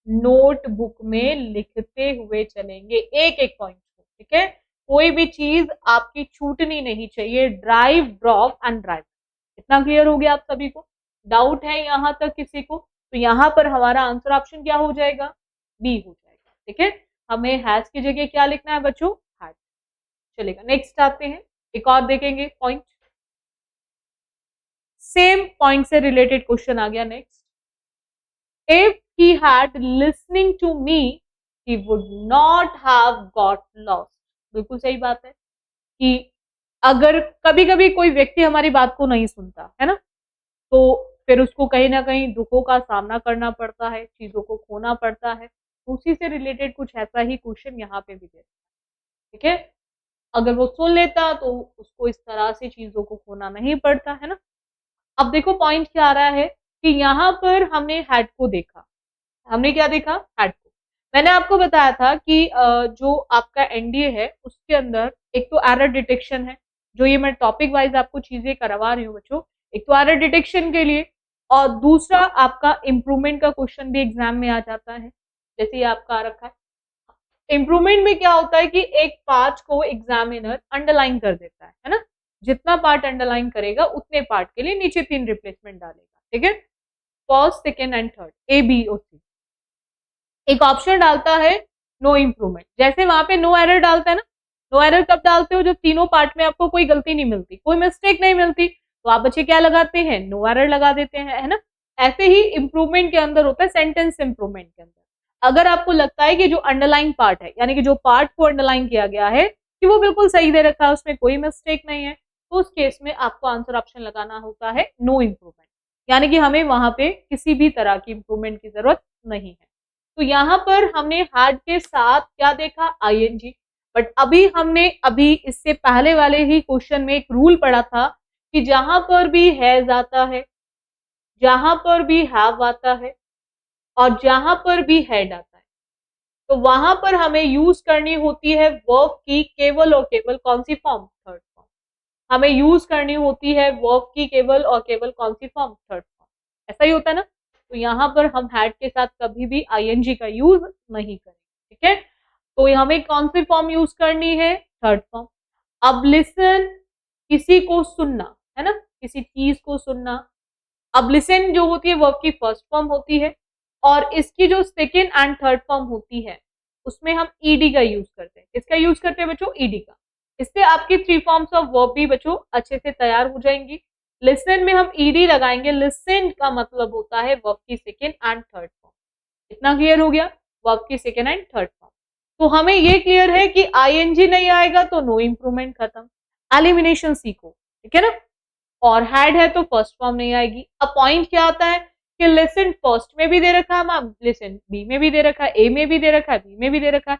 नोटबुक में लिखते हुए चलेंगे, एक एक पॉइंट को, ठीक है? कोई भी चीज आपकी छूटनी नहीं चाहिए। Drive, drop and drive. इतना क्लियर हो गया आप सभी को? डाउट है यहाँ तक किसी को? तो यहाँ पर हमारा आंसर ऑप्शन क्या हो जाएगा, बी हो जाएगा। ठीक है, हमें हैज की जगह क्या लिखना है बच्चों, हैड। चलेगा, नेक्स्ट आते हैं, एक और देखेंगे पॉइंट। सेम पॉइंट से रिलेटेड क्वेश्चन आ गया next. If he had listening to me he would not have got lost. बिल्कुल सही बात है कि अगर कभी कभी कोई व्यक्ति हमारी बात को नहीं सुनता है ना, तो फिर उसको कहीं ना कहीं दुखों का सामना करना पड़ता है, चीजों को खोना पड़ता है। उसी से रिलेटेड कुछ ऐसा ही क्वेश्चन यहाँ पे भी देता है। ठीक है, अगर वो सुन लेता तो उसको इस तरह से चीजों को खोना नहीं पड़ता है ना। अब देखो पॉइंट क्या आ रहा है कि यहाँ पर हमने हैड को देखा। हमने क्या देखा, हैड को। मैंने आपको बताया था कि जो आपका एनडीए है उसके अंदर एक तो एरर डिटेक्शन है, जो ये मैं टॉपिक वाइज आपको चीजें करवा रही हूँ बच्चों। एक तो एरर डिटेक्शन के लिए, और दूसरा आपका इम्प्रूवमेंट का क्वेश्चन भी एग्जाम में आ जाता है, जैसे ये आपका आ रखा है। इम्प्रूवमेंट में क्या होता है कि एक पार्ट को एग्जामिनर अंडरलाइन कर देता है ना। जितना पार्ट अंडरलाइन करेगा उतने पार्ट के लिए नीचे 3 रिप्लेसमेंट डालेगा। ठीक है, first, second and third, A B और सी। एक ऑप्शन डालता है नो इम्प्रूवमेंट, जैसे वहां पे नो एरर डालता है ना। नो एरर कब डालते हो, जब तीनों पार्ट में आपको कोई गलती नहीं मिलती, कोई मिस्टेक नहीं मिलती, तो आप बच्चे क्या लगाते हैं, नो एरर लगा देते हैं, है ना। ऐसे ही इम्प्रूवमेंट के अंदर होता है, सेंटेंस इम्प्रूवमेंट के अंदर अगर आपको लगता है कि जो अंडरलाइन पार्ट है, यानी कि जो पार्ट को अंडरलाइन किया गया है कि वो बिल्कुल सही दे रखा है, उसमें कोई मिस्टेक नहीं है, तो उस केस में आपको आंसर ऑप्शन लगाना होता है नो इम्प्रूवमेंट, यानी कि हमें वहां पे किसी भी तरह की इम्प्रूवमेंट की जरूरत नहीं है। तो यहाँ पर हमने हैड के साथ क्या देखा, आईएनजी। बट अभी इससे पहले वाले ही क्वेश्चन में एक रूल पढ़ा था कि जहां पर भी हैज आता है, जहां पर भी हैव आता है और जहां पर भी हैड आता है, तो वहां पर हमें यूज करनी होती है वर्ब की केवल और केवल कौन सी फॉर्म, थर्ड फॉर्म। हमें यूज करनी होती है वर्ब की केवल और केवल कौन सी फॉर्म, थर्ड फॉर्म। ऐसा ही होता है ना। तो यहाँ पर हम हैड के साथ कभी भी आईएनजी का यूज नहीं करेंगे, ठीक है। तो हमें कौन सी फॉर्म यूज करनी है, थर्ड फॉर्म। अब लिसन, किसी को सुनना, है ना, किसी चीज को सुनना। अब लिसन जो होती है वर्ब की फर्स्ट फॉर्म होती है, और इसकी जो सेकेंड एंड थर्ड फॉर्म होती है उसमें हम ईडी का यूज करते हैं। किसका यूज करते हैं बच्चों, ईडी का। इससे आपकी थ्री फॉर्म्स ऑफ वर्ब भी बच्चों अच्छे से तैयार हो जाएंगी। लिसन में हम ईडी लगाएंगे, लिसन का मतलब होता है वर्ब की सेकेंड एंड थर्ड फॉर्म। इतना क्लियर हो गया, वर्ब की सेकेंड एंड थर्ड फॉर्म। तो हमें ये क्लियर है कि आईएनजी नहीं आएगा तो नो इंप्रूवमेंट, खत्म, एलिमिनेशन सीखो, ठीक है ना। और हैड है तो फर्स्ट फॉर्म नहीं आएगी। अब पॉइंट क्या आता है कि लिसन फर्स्ट में भी दे रखा है मैम, लिसन बी में भी दे रखा है, ए में भी दे रखा है, बी में भी दे रखा है।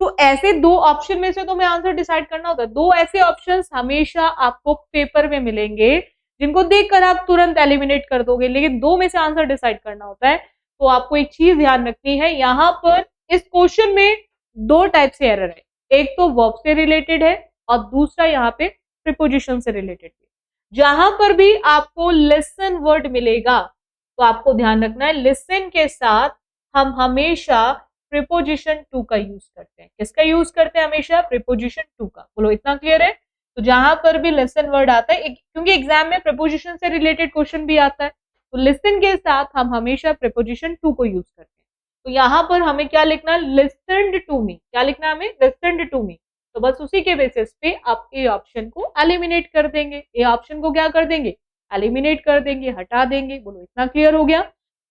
तो ऐसे दो ऑप्शन में से तो हमें आंसर डिसाइड करना होता है। दो ऐसे ऑप्शंस हमेशा आपको पेपर में मिलेंगे जिनको देखकर आप तुरंत एलिमिनेट कर दोगे, लेकिन दो में से आंसर डिसाइड करना होता है। तो आपको एक चीज ध्यान रखनी है, यहाँ पर इस क्वेश्चन में दो टाइप से एरर है। एक तो वर्ब से रिलेटेड है और दूसरा यहाँ पे प्रीपोजिशन से रिलेटेड है। जहां पर भी आपको लिसन वर्ड मिलेगा तो आपको ध्यान रखना है लिसन के साथ हम हमेशा प्रीपोजिशन टू का यूज करते हैं। किसका यूज करते हैं, हमेशा प्रीपोजिशन टू का। बोलो इतना क्लियर है। तो जहां पर भी लिसन वर्ड आता है, क्योंकि एग्जाम में प्रीपोजिशन से रिलेटेड क्वेश्चन भी आता है, तो लिसन के साथ हम हमेशा प्रीपोजिशन टू को यूज करते हैं। तो यहाँ पर हमें क्या लिखना है, लिसनड टू मी। क्या लिखना है हमें, लिसनड टू मी। तो बस उसी के बेसिस पे आप ए ऑप्शन को एलिमिनेट कर देंगे। ए ऑप्शन को क्या कर देंगे, एलिमिनेट कर देंगे, हटा देंगे। बोलो इतना क्लियर हो गया।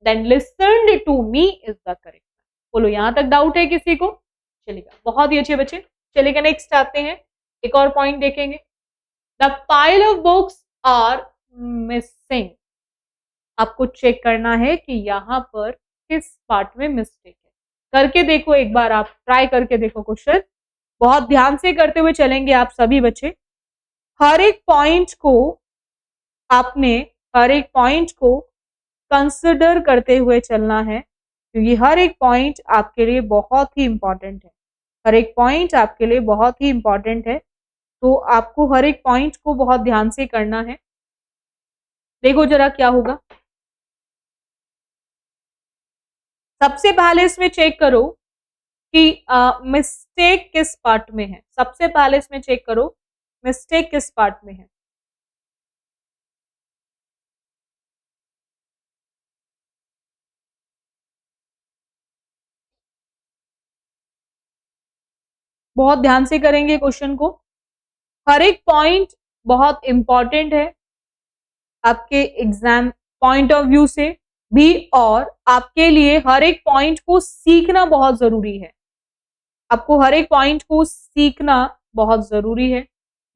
Then listened to me is the correct. बोलो यहां तक डाउट है किसी को, चलेगा, बहुत ही अच्छे बच्चे। चलेगा, नेक्स्ट आते हैं, एक और पॉइंट देखेंगे। The pile of books are missing. आपको चेक करना है कि यहाँ पर किस पार्ट में मिस्टेक है। करके देखो एक बार, आप ट्राई करके देखो क्वेश्चन, बहुत ध्यान से करते हुए चलेंगे आप सभी बच्चे। हर एक पॉइंट को आपने, हर एक पॉइंट को कंसिडर करते हुए चलना है, क्योंकि हर एक पॉइंट आपके लिए बहुत ही इंपॉर्टेंट है। हर एक पॉइंट आपके लिए बहुत ही इंपॉर्टेंट है, तो आपको हर एक पॉइंट को बहुत ध्यान से करना है। देखो जरा क्या होगा। सबसे पहले इसमें चेक करो कि मिस्टेक किस पार्ट में है। सबसे पहले इसमें चेक करो मिस्टेक किस पार्ट में है। बहुत ध्यान से करेंगे क्वेश्चन को। हर एक पॉइंट बहुत इंपॉर्टेंट है आपके एग्जाम पॉइंट ऑफ व्यू से भी, और आपके लिए हर एक पॉइंट को सीखना बहुत जरूरी है। आपको हर एक पॉइंट को सीखना बहुत जरूरी है।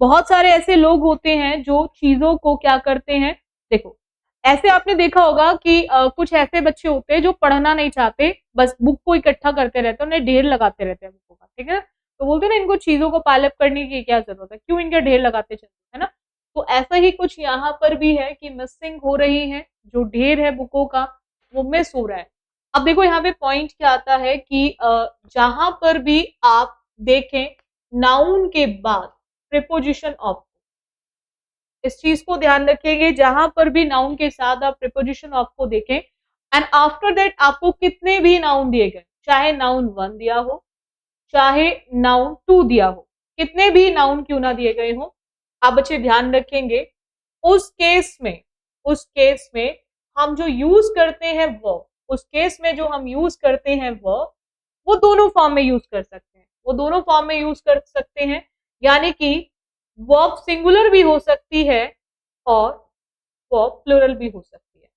बहुत सारे ऐसे लोग होते हैं जो चीजों को क्या करते हैं, देखो ऐसे आपने देखा होगा कि कुछ ऐसे बच्चे होते हैं जो पढ़ना नहीं चाहते, बस बुक को इकट्ठा करते रहते हैं, उन्हें ढेर लगाते रहते हैं बुकों का, ठीक है। तो बोलते हैं ना इनको चीजों को पाइल अप करने की क्या जरूरत है, क्यों इनका ढेर लगाते चलते है ना। तो ऐसा ही कुछ यहाँ पर भी है कि मिसिंग हो रही है, जो ढेर है बुकों का वो मिस हो रहा है। अब देखो यहाँ पे पॉइंट क्या आता है कि जहां पर भी आप देखें नाउन के बाद प्रीपोजिशन ऑफ, इस चीज को ध्यान रखिएगा, जहां पर भी नाउन के साथ आप प्रीपोजिशन ऑफ को देखें एंड आफ्टर दैट आपको कितने भी नाउन दिए गए, चाहे नाउन 1 दिया हो चाहे नाउन 2 दिया हो, कितने भी नाउन क्यों ना दिए गए हो, आप बच्चे ध्यान रखेंगे उस केस में, उस केस में हम जो यूज करते हैं वर्ब, उस केस में जो हम यूज करते हैं वर्ब, वो दोनों फॉर्म में यूज कर सकते हैं, वो दोनों फॉर्म में यूज कर सकते हैं। यानी कि वर्ब सिंगुलर भी हो सकती है और वर्ब प्लूरल भी हो सकती है।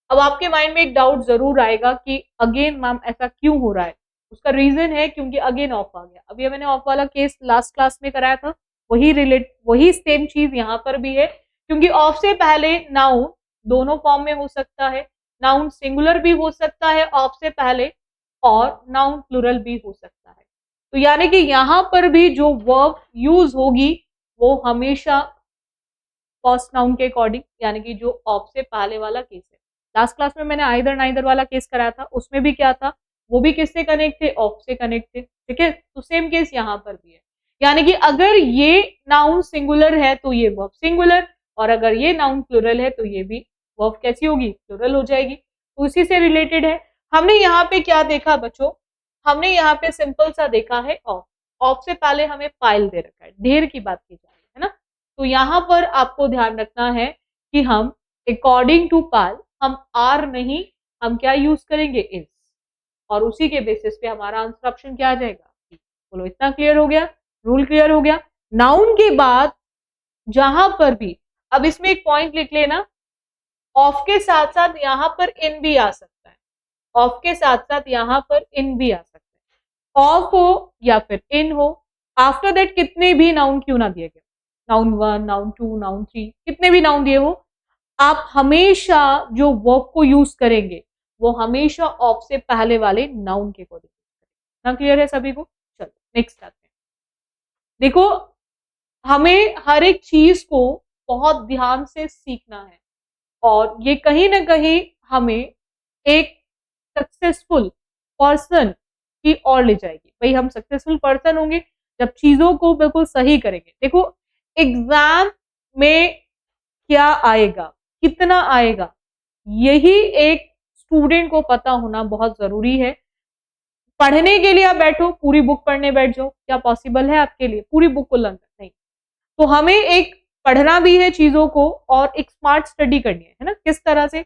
अब आपके माइंड में एक डाउट जरूर आएगा कि अगेन मैम ऐसा क्यों हो रहा है। उसका रीजन है क्योंकि अगेन ऑफ आ गया। अभी मैंने ऑफ वाला केस लास्ट क्लास में कराया था, वही सेम चीज यहाँ पर भी है, क्योंकि ऑफ से पहले नाउन दोनों फॉर्म में हो सकता है, नाउन सिंगुलर भी हो सकता है ऑफ से पहले, और नाउन प्लूरल भी हो सकता है। तो यानी कि यहाँ पर भी जो वर्ब यूज होगी वो हमेशा फर्स्ट नाउन के अकॉर्डिंग, यानी कि जो ऑफ से पहले वाला केस है। लास्ट क्लास में मैंने आइदर नाइदर वाला केस कराया था, उसमें भी क्या था, वो भी किससे कनेक्ट थे, ऑफ से कनेक्ट थे, ठीक है। तो सेम केस यहाँ पर भी है, यानी कि अगर ये नाउन सिंगुलर है तो ये वर्ब सिंगुलर, और अगर ये नाउन प्लूरल है तो ये भी वर्ब कैसी होगी, प्लूरल हो जाएगी। तो उसी से रिलेटेड है। हमने यहाँ पे क्या देखा बच्चों, हमने यहाँ पे सिंपल सा देखा है ऑफ। ऑफ से पहले हमें पाइल दे रखा है, ढेर की बात की जा रही है ना। तो यहाँ पर आपको ध्यान रखना है कि हम अकॉर्डिंग टू पाइल हम आर नहीं, हम क्या यूज करेंगे, इज, और उसी के बेसिस पे हमारा आंसर ऑप्शन क्या आ जाएगा, बोलो इतना क्लियर हो गया, रूल क्लियर हो गया। नाउन के बाद जहां पर भी, अब इसमें एक पॉइंट लिख लेना, ऑफ के साथ साथ यहां पर इन भी आ सकता है, ऑफ के साथ साथ यहां पर इन भी आ सकता है, ऑफ हो या फिर इन हो। आफ्टर दैट कितने भी नाउन क्यों ना दिए गए, नाउन 1, नाउन 2, नाउन 3, कितने भी नाउन दिए हो, आप हमेशा जो वर्ब को यूज करेंगे वो हमेशा ऑफ से पहले वाले नाउन के अकॉर्डिंग। ना क्लियर है सभी को, चलो नेक्स्ट आते हैं। देखो, हमें हर एक चीज को बहुत ध्यान से सीखना है, और ये कहीं ना कहीं हमें एक सक्सेसफुल पर्सन की ओर ले जाएगी। भाई हम सक्सेसफुल पर्सन होंगे जब चीजों को बिल्कुल सही करेंगे। देखो, एग्जाम में क्या आएगा, कितना आएगा, यही एक स्टूडेंट को पता होना बहुत जरूरी है। पढ़ने के लिए आप बैठो, पूरी बुक पढ़ने बैठ जाओ, क्या पॉसिबल है आपके लिए पूरी बुक को लर्न? नहीं। तो हमें एक पढ़ना भी है चीजों को, और एक स्मार्ट स्टडी करनी है ना। किस तरह से,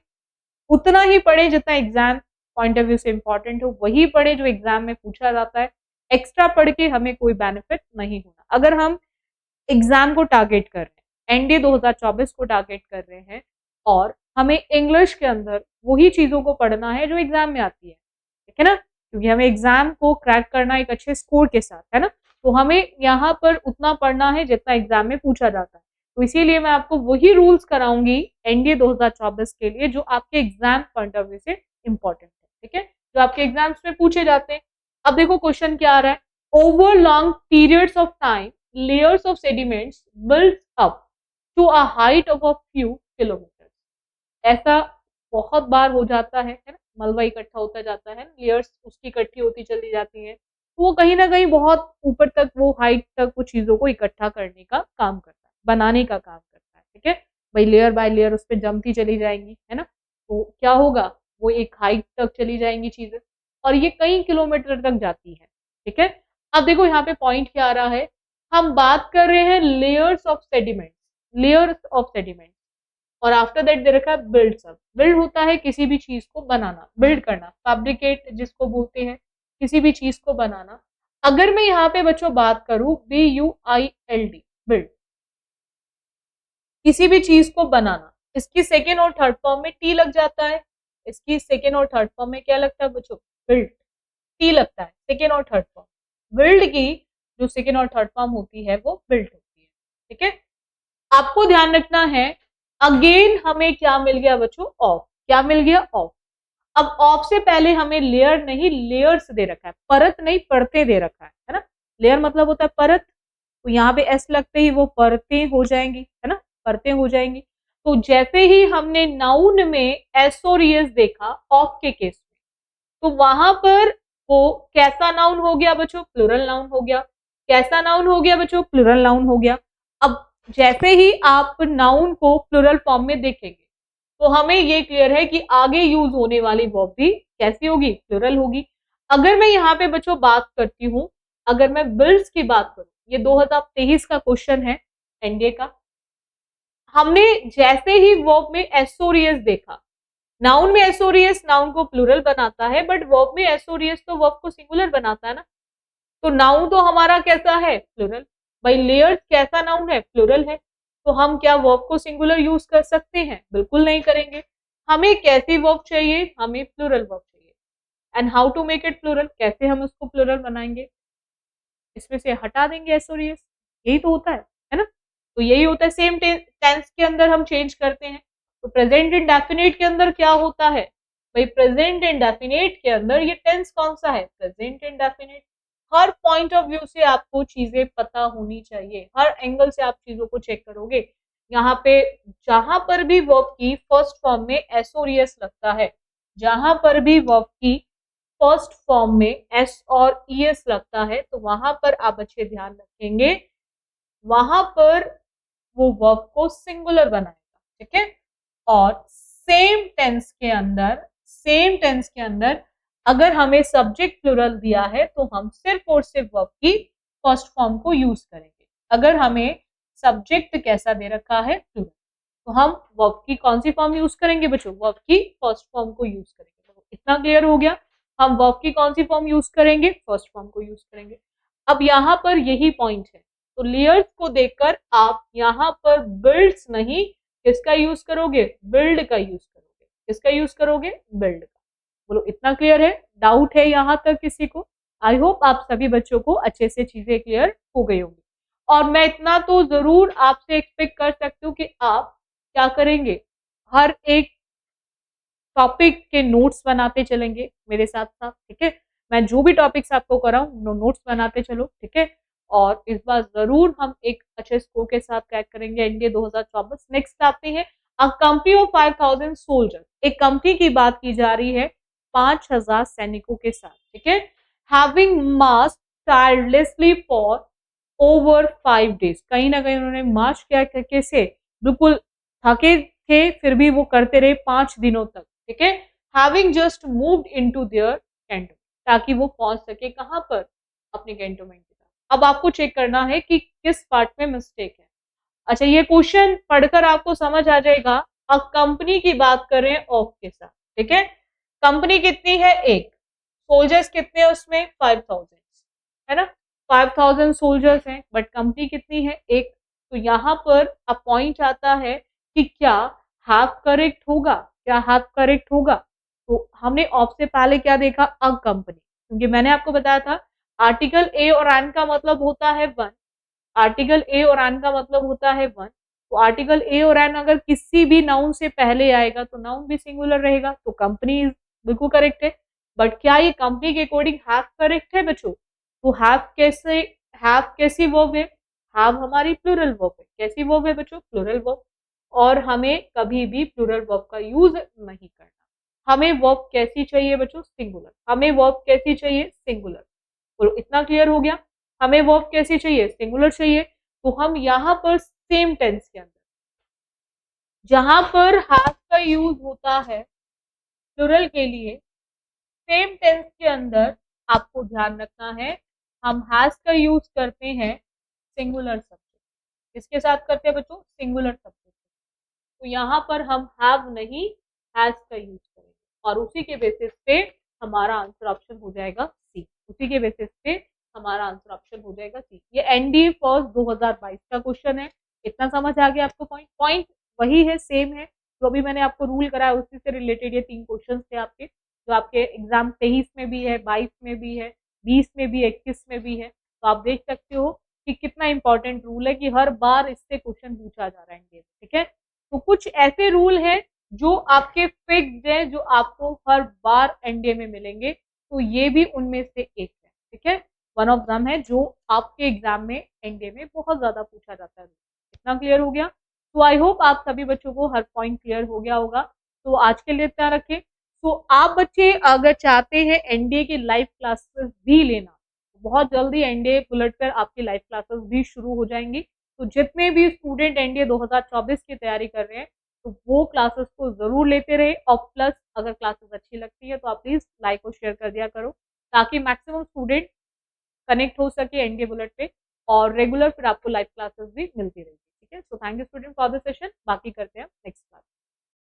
उतना ही पढ़े जितना एग्जाम पॉइंट ऑफ व्यू से इंपॉर्टेंट हो, वही पढ़े जो एग्जाम में पूछा जाता है। एक्स्ट्रा पढ़ के हमें कोई बेनिफिट नहीं होना। अगर हम एग्जाम को टारगेट कर रहे हैं, एनडीए 2024 को टारगेट कर रहे हैं, और हमें इंग्लिश के अंदर वही चीजों को पढ़ना है जो एग्जाम में आती है, ठीक है ना, क्योंकि हमें एग्जाम को क्रैक करना एक अच्छे स्कोर के साथ, है ना। तो हमें यहाँ पर उतना पढ़ना है जितना एग्जाम में पूछा जाता है। तो इसीलिए मैं आपको वही रूल्स कराऊंगी एनडीए 2024 के लिए जो आपके एग्जाम पॉइंट ऑफ व्यू से इंपॉर्टेंट है, ठीक है, जो आपके एग्जाम्स में पूछे जाते हैं। अब देखो क्वेश्चन क्या आ रहा है, over long periods of time layers of sediments built up to a height of a few kilometers। ऐसा बहुत बार हो जाता है ना, मलबा इकट्ठा होता जाता है, लेयर्स उसकी इकट्ठी होती चली जाती है, तो वो कहीं ना कहीं बहुत ऊपर तक, वो हाइट तक वो चीजों को इकट्ठा करने का काम करता है, बनाने का काम करता है, ठीक है भाई। लेयर बाय लेयर उस पर जमती चली जाएंगी, है ना, तो क्या होगा, वो एक हाइट तक चली जाएंगी चीजें, और ये कई किलोमीटर तक जाती है, ठीक है। अब देखो यहाँ पे पॉइंट क्या आ रहा है, हम बात कर रहे हैं layers of sediment, layers of sediment, और आफ्टर दैट दे रखा है बिल्ड अप। बिल्ड होता है किसी भी चीज को बनाना, बिल्ड करना, फैब्रिकेट जिसको बोलते हैं, किसी भी चीज को बनाना। अगर मैं यहाँ पे बच्चों बात करूं BUILD, बिल्ड, किसी भी चीज को बनाना, इसकी सेकेंड और थर्ड फॉर्म में टी लग जाता है, इसकी सेकेंड और थर्ड फॉर्म में क्या लगता है बच्चों, बिल्ड, टी लगता है, सेकेंड और थर्ड फॉर्म। बिल्ड की जो सेकेंड और थर्ड फॉर्म होती है वो बिल्ड होती है, ठीक है। आपको ध्यान रखना है, अगेन हमें क्या मिल गया बच्चों, ऑफ, क्या मिल गया, ऑफ। अब ऑफ से पहले हमें लेयर नहीं, लेयर्स दे रखा है, परत नहीं, परतें दे रखा है ना। लेयर मतलब होता है परत, तो यहाँ पे एस लगते ही वो परतें हो जाएंगी, है ना, परतें हो जाएंगी। तो जैसे ही हमने नाउन में एस और एस देखा ऑफ के केस में, तो वहां पर वो कैसा नाउन हो गया बच्चों, प्लूरल नाउन हो गया। कैसा नाउन हो गया बच्चों, प्लूरल नाउन हो गया। अब जैसे ही आप नाउन को प्लूरल फॉर्म में देखेंगे तो हमें ये क्लियर है कि आगे यूज होने वाली वर्ब भी कैसी होगी, प्लूरल होगी। अगर मैं यहाँ पे बच्चों बात करती हूँ, अगर मैं बिल्ड्स की बात करूँ, ये 2023 का क्वेश्चन है एनडीए का। हमने जैसे ही वर्ब में एसओरियस देखा, नाउन में एसओरियस नाउन को प्लूरल बनाता है, बट वर्ब में एसओरियस तो वर्ब को सिंगुलर बनाता है ना। तो नाउन तो हमारा कैसा है, प्लूरल। भाई लेयर्स कैसा नाउन है, प्लूरल है। तो हम क्या वर्ब को सिंगुलर यूज कर सकते हैं, बिल्कुल नहीं करेंगे। हमें कैसी वर्ब चाहिए, हमें प्लूरल वर्ब चाहिए। And how to make it plural, कैसे हम उसको प्लूरल बनाएंगे, इसमें से हटा देंगे एसओरियस, यही तो होता है ना। तो यही होता है, सेम टेंस के अंदर हम चेंज करते हैं। तो प्रेजेंट इंडेफिनिट के अंदर क्या होता है भाई, प्रेजेंट इंडेफिनिट के अंदर ये टेंस कौन सा है, present indefinite. Her point of view से आपको चीजें पता होनी चाहिए, हर एंगल से आप चीजों को चेक करोगे। यहाँ पे जहां पर भी वर्ब की फर्स्ट फॉर्म में एसओरियस लगता है, जहां पर भी वर्ब की फर्स्ट फॉर्म में एस और ईएस लगता है तो वहां पर आप बच्चे ध्यान रखेंगे, वहां पर वो वर्ब को सिंगुलर बनाएगा, ठीक है। और सेम टेंस के अंदर अगर हमें सब्जेक्ट प्लूरल दिया है तो हम सिर्फ और सिर्फ वर्ब की फर्स्ट फॉर्म को यूज करेंगे। अगर हमें सब्जेक्ट कैसा दे रखा है प्लूरल, तो हम वर्ब की कौन सी फॉर्म यूज करेंगे बच्चों, वर्ब की फर्स्ट फॉर्म को यूज करेंगे। तो इतना क्लियर हो गया, हम वर्ब की कौन सी फॉर्म यूज करेंगे, फर्स्ट फॉर्म को यूज करेंगे। अब यहाँ पर यही पॉइंट है, तो लेयर्स को देखकर आप यहाँ पर बिल्ड्स नहीं, किसका यूज करोगे, बिल्ड का यूज करोगे। किसका यूज करोगे, बिल्ड का। बोलो इतना क्लियर है, डाउट है यहाँ तक किसी को? आई होप आप सभी बच्चों को अच्छे से चीजें क्लियर हो गई होंगी। और मैं इतना तो जरूर आपसे एक्सपेक्ट कर सकती हूँ कि आप क्या करेंगे, हर एक टॉपिक के नोट्स बनाते चलेंगे मेरे साथ साथ, ठीक है। मैं जो भी टॉपिक्स आपको कराऊं नोट्स बनाते चलो, ठीक है। और इस बार जरूर हम एक अच्छे स्कोर के साथ क्रैक करेंगे एनडीए 2024। नेक्स्ट आते हैं अ कंपनी ऑफ 5000 सोल्जर्स। एक कंपनी की बात की जा रही है 5000 सैनिकों के साथ, ठीक है। Having March tirelessly for over 5 days. कहीं ना कहीं उन्होंने मार्च किया, कैसे, बिल्कुल थके थे फिर भी वो करते रहे 5 दिनों तक, ठीक है। Having just moved into their cantonment, ताकि वो पहुंच सके कहां पर, अपने कैंटोनमेंट के साथ। अब आपको चेक करना है कि किस पार्ट में मिस्टेक है। अच्छा, ये क्वेश्चन पढ़कर आपको समझ आ जाएगा। अब कंपनी की बात करें ऑफ के साथ, ठीक है। कंपनी कितनी है, एक। सोल्जर्स कितने हैं उसमें, 5000, है ना। 5000 सोल्जर्स हैं, बट कंपनी कितनी है, एक। तो यहाँ पर अब पॉइंट आता है कि क्या हाफ करेक्ट होगा, क्या हाफ करेक्ट होगा। तो हमने ऑफ से पहले क्या देखा, अ कंपनी, क्योंकि मैंने आपको बताया था आर्टिकल ए और एन का मतलब होता है वन। आर्टिकल ए और एन का मतलब होता है वन। तो आर्टिकल ए और एन अगर किसी भी नाउन से पहले आएगा तो नाउन भी सिंगुलर रहेगा, तो कंपनी बिल्कुल करेक्ट है। बट क्या ये कंपनी के अकॉर्डिंग हैव करेक्ट है बच्चों? तो हैव कैसी वर्ब है, हैव हमारी प्लूरल वर्ब है। कैसी वर्ब है बच्चों, प्लूरल वर्ब। और हमें कभी भी प्लूरल वर्ब का यूज नहीं करना। हमें वर्ब कैसी चाहिए बच्चों, सिंगुलर। हमें वर्ब कैसी चाहिए, सिंगुलर। तो इतना क्लियर हो गया, हमें वर्ब कैसी चाहिए, सिंगुलर चाहिए। तो हम यहाँ पर सेम टेंस के अंदर जहां पर हैव का यूज होता है प्लूरल के लिए, सेम टेंस के अंदर आपको ध्यान रखना है हम हैज का यूज करते हैं सिंगुलर सब्जेक्ट। किसके साथ करते हैं बच्चों, सिंगुलर सब्जेक्ट। तो यहाँ पर हम हैव नहीं हैज का यूज करेंगे, और उसी के बेसिस पे हमारा आंसर ऑप्शन हो जाएगा सी। उसी के बेसिस पे हमारा आंसर ऑप्शन हो जाएगा सी। ये एनडीए फर्स्ट 2022 का क्वेश्चन है। इतना समझ आ गया आपको? पॉइंट पॉइंट वही है, सेम है जो अभी मैंने आपको रूल कराया उसी से रिलेटेड ये 3 क्वेश्चन थे आपके, जो आपके एग्जाम 23 में भी है, 22 में भी है, 20 में भी, 21 में भी है। तो आप देख सकते हो कि कितना इंपॉर्टेंट रूल है कि हर बार इससे क्वेश्चन पूछा जा रहा है, ठीक है। तो कुछ ऐसे रूल हैं जो आपके फिक्स्ड हैं, जो आपको हर बार एनडीए में मिलेंगे। तो ये भी उनमें से एक है, ठीक है। वन ऑफ दम है जो आपके एग्जाम में एनडीए में बहुत ज्यादा पूछा जाता है। इतना क्लियर हो गया? तो आई होप आप सभी बच्चों को हर पॉइंट क्लियर हो गया होगा। तो आज के लिए इतना रखें। तो आप बच्चे अगर चाहते हैं एनडीए की लाइव क्लासेस भी लेना, बहुत जल्दी एनडीए बुलेट पर आपकी लाइव क्लासेस भी शुरू हो जाएंगी। तो जितने भी स्टूडेंट एनडीए 2024 की तैयारी कर रहे हैं तो वो क्लासेस को जरूर लेते रहे। और प्लस अगर क्लासेस अच्छी लगती है तो आप प्लीज लाइक और शेयर कर दिया करो, ताकि मैक्सिमम स्टूडेंट कनेक्ट हो सके एनडीए बुलेट पे, और रेगुलर फिर आपको लाइव क्लासेस भी मिलती रहेगी, ठीक है। So thank you student for the session. बाकी करते हैं नेक्स्ट क्लास।